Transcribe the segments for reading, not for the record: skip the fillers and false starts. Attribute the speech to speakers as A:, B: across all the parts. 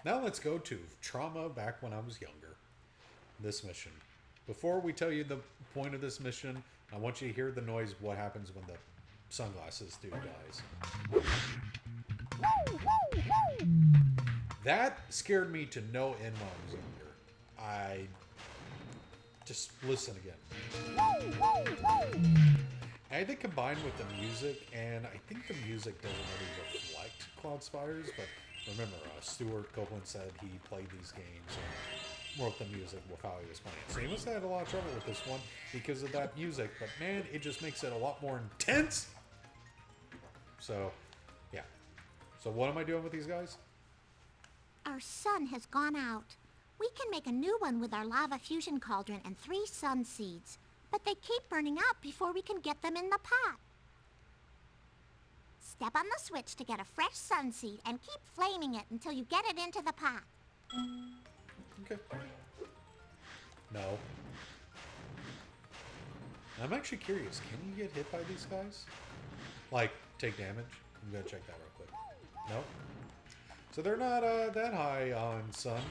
A: Now let's go to trauma back when I was younger. This mission. Before we tell you the point of this mission, I want you to hear the noise what happens when the sunglasses dude dies. That scared me to no end when I was younger. I just listen again. I think combined with the music, and I think the music doesn't really reflect Cloud Spires, but remember, Stuart Copeland said he played these games and wrote the music with how he was playing. So he must have had a lot of trouble with this one because of that music, but man, it just makes it a lot more intense. So, yeah. So what am I doing with these guys?
B: Our sun has gone out. We can make a new one with our lava fusion cauldron and 3 sun seeds, but they keep burning out before we can get them in the pot. Step on the switch to get a fresh sun seed and keep flaming it until you get it into the pot.
A: Okay. No. I'm actually curious, can you get hit by these guys? Like, take damage? I'm gonna check that real quick. No? So they're not that high on sun.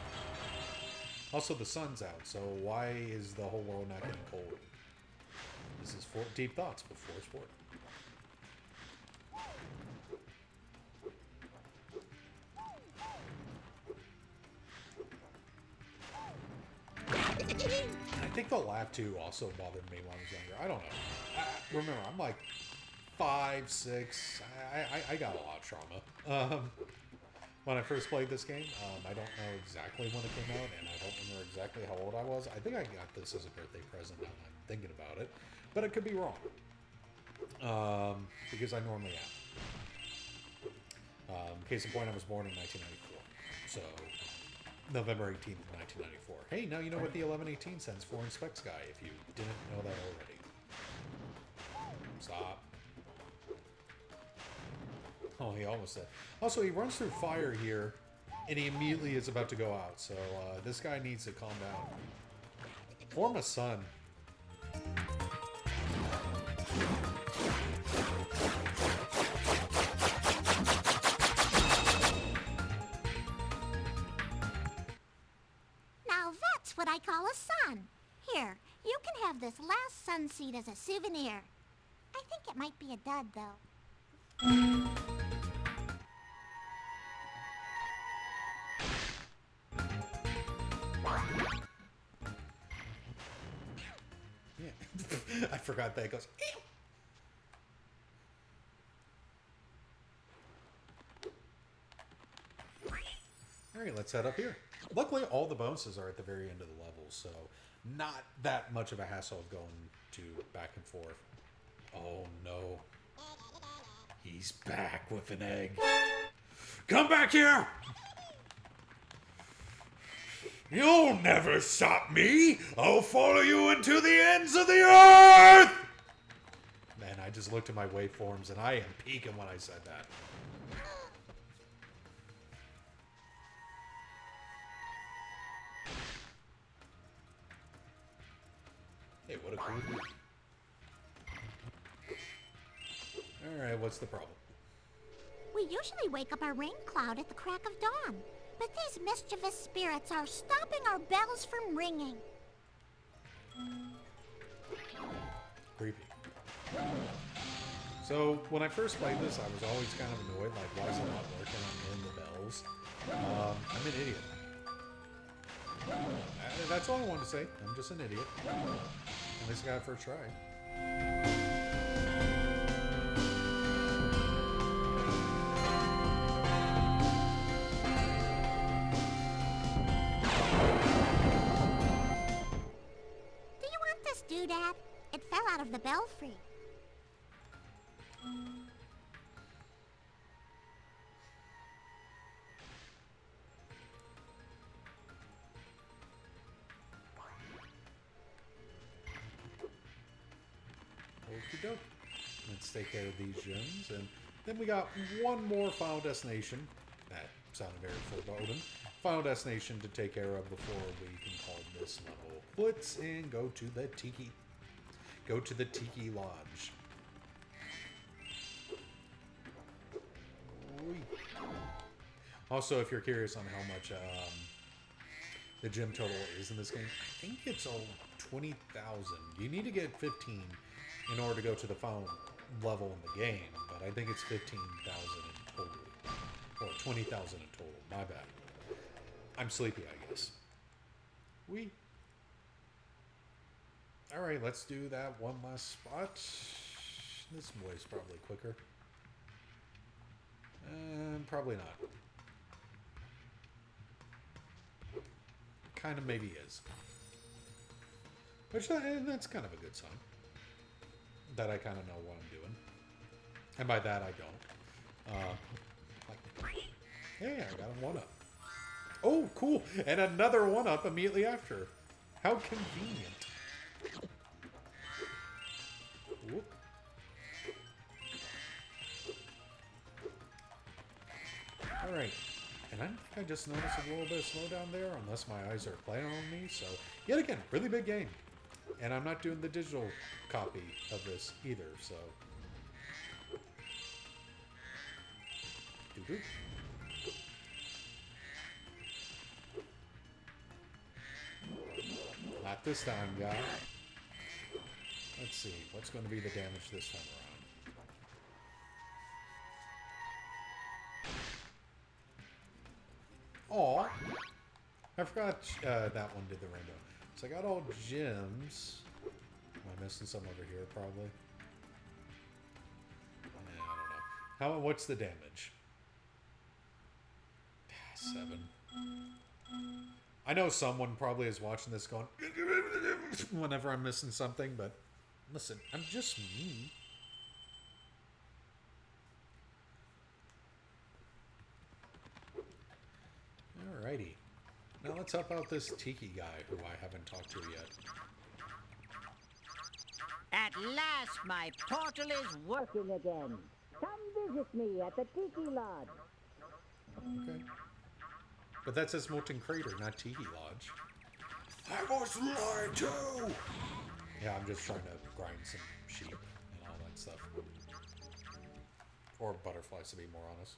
A: Also, the sun's out, so why is the whole world not getting cold? This is deep thoughts before sport. I think the laugh too also bothered me when I was younger. I don't know. Remember, I'm like 5, 6. I got a lot of trauma. When I first played this game, I don't know exactly when it came out, and I don't remember exactly how old I was. I think I got this as a birthday present now I'm thinking about it, but it could be wrong. Because I normally am. Case in point, I was born in 1994, so November 18th, 1994. Hey, now you know what the 1118 stands for in Specs Guy, if you didn't know that already. Stop. Oh, he almost said. Also, he runs through fire here, and he immediately is about to go out. So this guy needs to calm down. Form a sun.
B: Now that's what I call a sun. Here, you can have this last sun seed as a souvenir. I think it might be a dud, though.
A: Yeah. I forgot that. It goes, ew. Alright, let's head up here. Luckily, all the bonuses are at the very end of the level, so not that much of a hassle of going to back and forth. Oh no. He's back with an egg. Come back here! You'll never stop me! I'll follow you into the ends of the earth! Man, I just looked at my waveforms and I am peaking when I said that. Hey, what a cool dude. Alright, what's the problem?
B: We usually wake up our rain cloud at the crack of dawn, but these mischievous spirits are stopping our bells from ringing.
A: Creepy. So, when I first played this, I was always kind of annoyed, like, why is it not working on the bells? I'm an idiot. That's all I wanted to say. I'm just an idiot. At least I got it first try.
B: Do you want this doodad? It fell out of the belfry.
A: Okie doke. Let's take care of these gems. And then we got one more final destination. That sounded very foreboding. Final destination to take care of before we can call this level quits and go to the Tiki. Go to the Tiki Lodge. Also, if you're curious on how much the gem total is in this game, I think it's 20,000. You need to get 15 in order to go to the final level in the game, but I think it's 15,000 in total. Or 20,000 in total. My bad. I'm sleepy, I guess. Alright, let's do that one last spot. This way's probably quicker. Probably not. Kind of maybe is. Which, that's kind of a good sign. That I kind of know what I'm doing. And by that, I don't. Hey, I got a 1-up. Oh, cool. And another 1-up immediately after. How convenient. Whoop. Alright. And I think I just noticed a little bit of slowdown there, unless my eyes are playing on me. So, yet again, really big game. And I'm not doing the digital copy of this either, so. Doo-doo. Not this time, guy. Let's see. What's going to be the damage this time around? Aw. I forgot that one did the rainbow. So I got all gems. Am I missing some over here, probably? I don't know. What's the damage? 7. I know someone probably is watching this going whenever I'm missing something, but listen, I'm just me. Alrighty. Now let's help out this Tiki guy who I haven't talked to yet.
C: At last, my portal is working again. Come visit me at the Tiki Lodge.
A: Okay. But that says Molten Crater, not Tiki Lodge. I was lied to! Yeah, I'm just trying to grind some sheep and all that stuff. Or butterflies, to be more honest.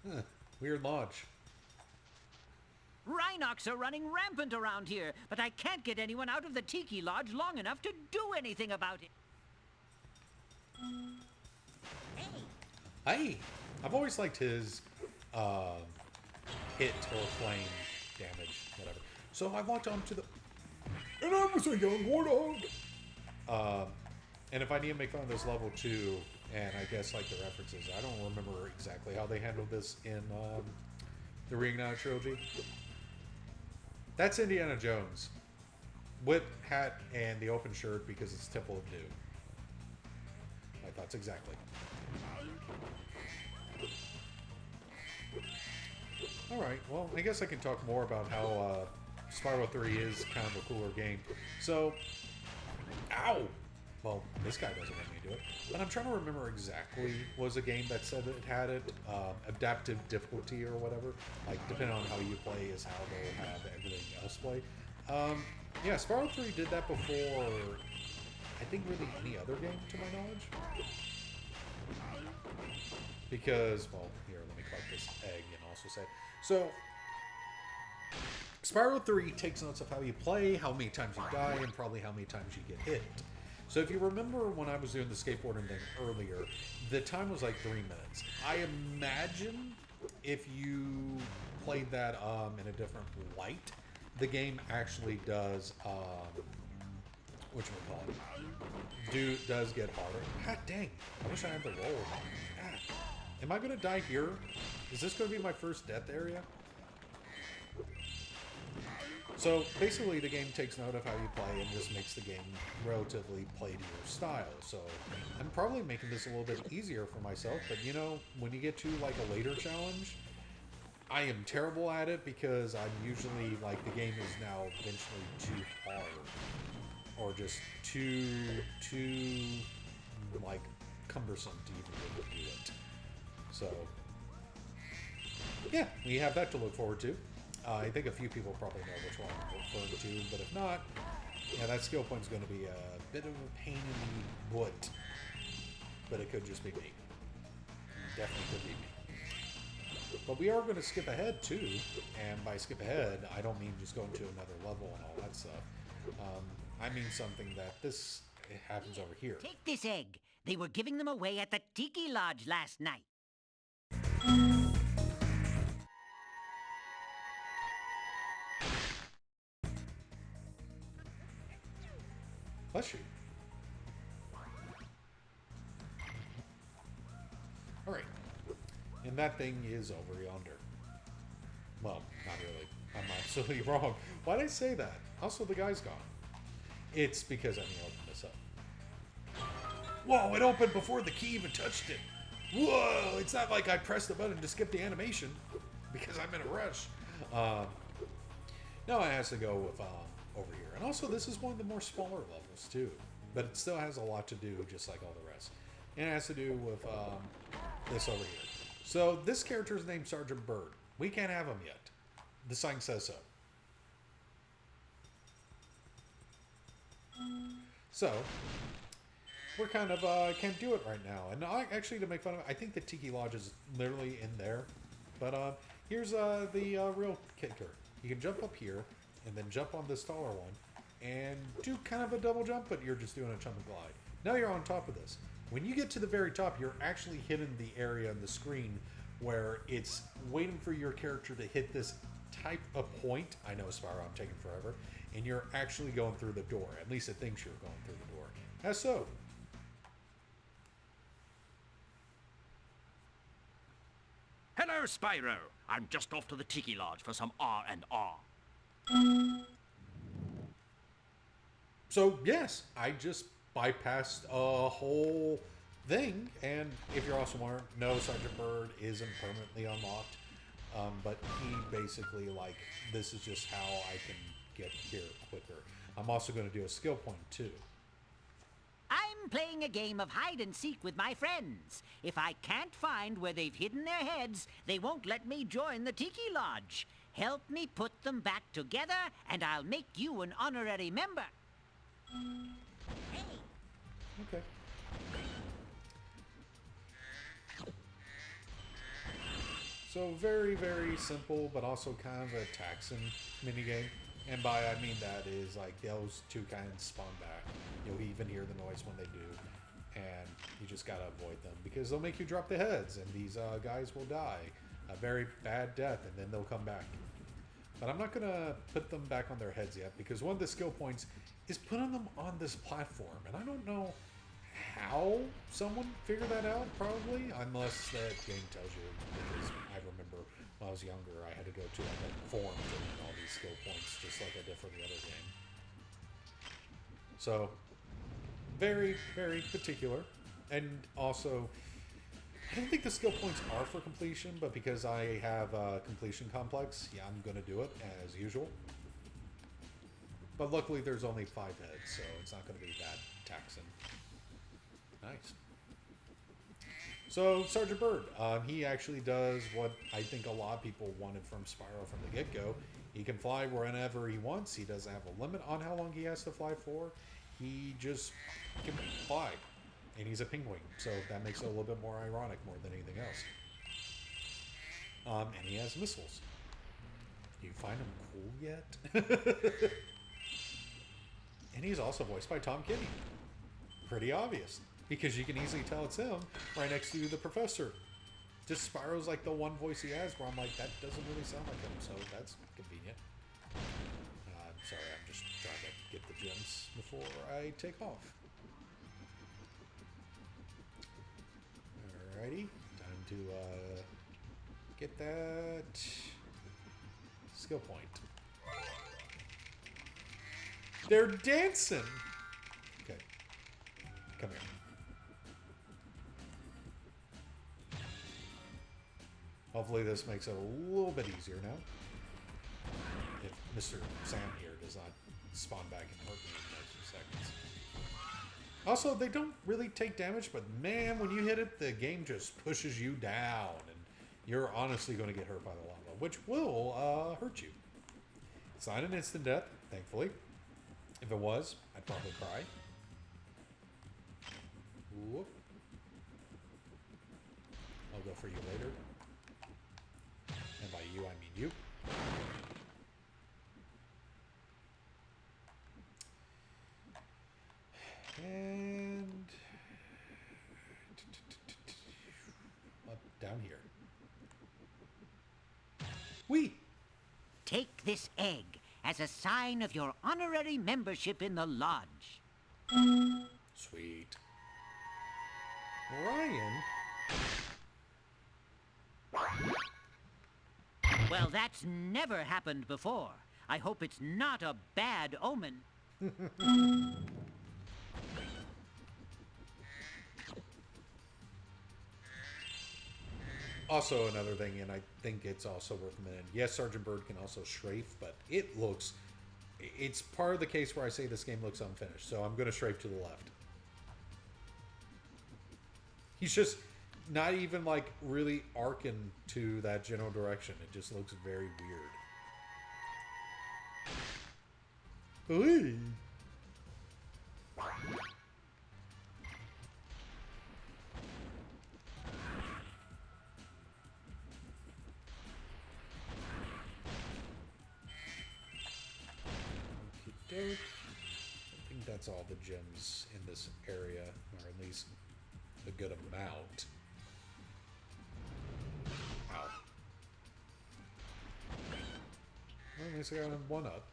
A: Huh, weird lodge.
C: Rhinocs are running rampant around here, but I can't get anyone out of the Tiki Lodge long enough to do anything about it.
A: Hey! I've always liked his hit or flame damage, whatever. So I walked onto the... And I was a young warthog! And if I need to make fun of this level 2, and I guess like the references, I don't remember exactly how they handled this in the Reignited trilogy. That's Indiana Jones. With hat and the open shirt because it's Temple of Doom. My thoughts exactly. Alright, well, I guess I can talk more about how Spyro 3 is kind of a cooler game. So, ow! Well, this guy doesn't let me do it. But I'm trying to remember exactly was a game that said it had it. Adaptive difficulty or whatever. Like, depending on how you play is how they'll have everything else play. Yeah, Spyro 3 did that before, I think, really any other game, to my knowledge. Because, well, here, let me collect this egg and also say... So, Spyro 3 takes notes of how you play, how many times you die, and probably how many times you get hit. So if you remember when I was doing the skateboarding thing earlier, the time was like 3 minutes. I imagine if you played that in a different light, the game actually does, does get harder. God dang, I wish I had the roll. God. Am I going to die here? Is this going to be my first death area? So basically the game takes note of how you play and just makes the game relatively play to your style. So I'm probably making this a little bit easier for myself, but you know, when you get to like a later challenge, I am terrible at it because I'm usually like the game is now eventually too hard or just too like cumbersome to even be able to do it. So yeah, we have that to look forward to. I think a few people probably know which one I'm referring to, but if not, yeah, that skill point is going to be a bit of a pain in the butt. But it could just be me. Definitely could be me. But we are going to skip ahead too, and by skip ahead, I don't mean just going to another level and all that stuff. I mean something that this happens over here.
C: Take this egg. They were giving them away at the Tiki Lodge last night.
A: Bless you. Alright. And that thing is over yonder. Well, not really. I'm absolutely wrong. Why did I say that? Also, the guy's gone. It's because I need to open this up. Whoa, it opened before the key even touched it. Whoa, it's not like I pressed the button to skip the animation because I'm in a rush. No, it has to go with over here. And also, this is one of the more smaller levels, too. But it still has a lot to do, just like all the rest. And it has to do with this over here. So, this character is named Sergeant Bird. We can't have him yet. The sign says so. So, we're kind of can't do it right now. And actually, to make fun of it, I think the Tiki Lodge is literally in there. But here's the real kicker. You can jump up here, and then jump on this taller one, and do kind of a double jump, but you're just doing a jump and glide. Now you're on top of this. When you get to the very top, you're actually hitting the area on the screen where it's waiting for your character to hit this type of point. I know, Spyro, I'm taking forever. And you're actually going through the door. At least it thinks you're going through the door. As so.
D: Hello, Spyro. I'm just off to the Tiki Lodge for some R&R.
A: So, yes, I just bypassed a whole thing. And if you're also more, no, Sergeant Bird isn't permanently unlocked. But he basically, like, this is just how I can get here quicker. I'm also going to do a skill point, too.
C: I'm playing a game of hide and seek with my friends. If I can't find where they've hidden their heads, they won't let me join the Tiki Lodge. Help me put them back together, and I'll make you an honorary member. Hey.
A: Okay. So very, very simple, but also kind of a taxing minigame. And by I mean that is like those two kind of spawn back. You'll even hear the noise when they do. And you just gotta avoid them because they'll make you drop the heads and these guys will die. A very bad death and then they'll come back. But I'm not gonna put them back on their heads yet because one of the skill points is putting them on this platform. And I don't know how someone figured that out, probably, unless that game tells you, because I remember when I was younger, I had to go to like a forum to learn all these skill points, just like I did for the other game. So, very, very particular. And also, I don't think the skill points are for completion, but because I have a completion complex, yeah, I'm going to do it as usual. But luckily there's only 5 heads, so it's not going to be that taxing. Nice. So, Sergeant Bird, he actually does what I think a lot of people wanted from Spyro from the get-go. He can fly whenever he wants. He doesn't have a limit on how long he has to fly for. He just can fly. And he's a penguin, so that makes it a little bit more ironic more than anything else. And he has missiles. Do you find him cool yet? And he's also voiced by Tom Kenny. Pretty obvious. Because you can easily tell it's him right next to the professor. Just Spyro's like the one voice he has where I'm like, that doesn't really sound like him, so that's convenient. I'm sorry, I'm just trying to get the gems before I take off. Alrighty, time to get that skill point. They're dancing! Okay, come here. Hopefully this makes it a little bit easier now. If Mr. Sam here does not spawn back and hurt me in the next few seconds. Also, they don't really take damage, but man, when you hit it, the game just pushes you down. And you're honestly going to get hurt by the lava, which will hurt you. It's not an instant death, thankfully. If it was, I'd probably cry. Whoop. I'll go for you later. And by you, I mean you. And up, down here. Whee!
C: Take this egg as a sign of your honorary membership in the lodge.
A: Sweet. Ryan?
C: Well, that's never happened before. I hope it's not a bad omen.
A: Also, another thing, and I think it's also worth mentioning. Yes, Sergeant Bird can also strafe, but it looks... It's part of the case where I say this game looks unfinished, so I'm going to strafe to the left. He's just not even, like, really arcing to that general direction. It just looks very weird. Ooh. I think that's all the gems in this area, or at least a good amount. Ow. Well, at least I got one up.